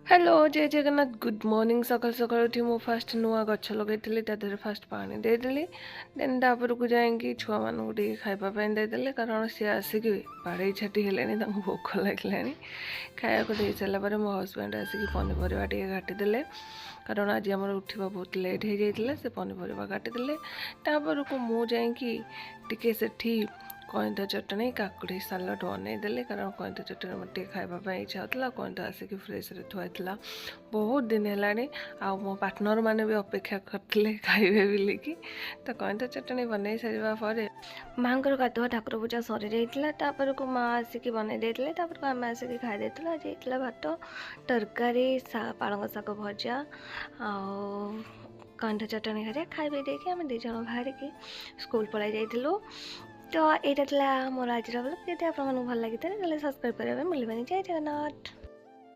Hello जय Jagannath good morning सकाल सकाल उठी मु फास्ट नुआ गछ लगे तादेह फास्ट पानी देदेली देन तापर को जाइए छुआ मानू खाइबा देदेले कारण सी आसिक बाड़े छाटी हेले भोक लगे खाया को दे सारापर मो हजबैंड आसिक पनीपरिया टे काटिदेले कारण आज आम उठा बहुत लेट हो जाता से पनीपरिया काटिदेले तापर को मु जाइए सेठी कईंथ चटनी काकुड़ी सालाड बनईदे कारण कईंथ चटनी मत खावाई इच्छा होता कईंथ आसिक फ्रेश थुआई बहुत दिन है आ मो पार्टनर मैंने भी अपेक्षा करते खाइबे बोलिकी तो कईंथ चटनी बनई सारापर माँ गाधुआ ठाकुर पूजा सरी जाता को माँ आसिक बनई देते आम आसिक खाई आज भात तरकारी पालंग शाग भजा आ कईंथ चटनी खा खाई देकी आम दीज बाहर की स्कूल पलाई जाइलु। तो यहाँ मोर आज ब्लॉग जब आपको भल लगी सब्सक्राइब करने मिलवानी जय जगन्नाथ।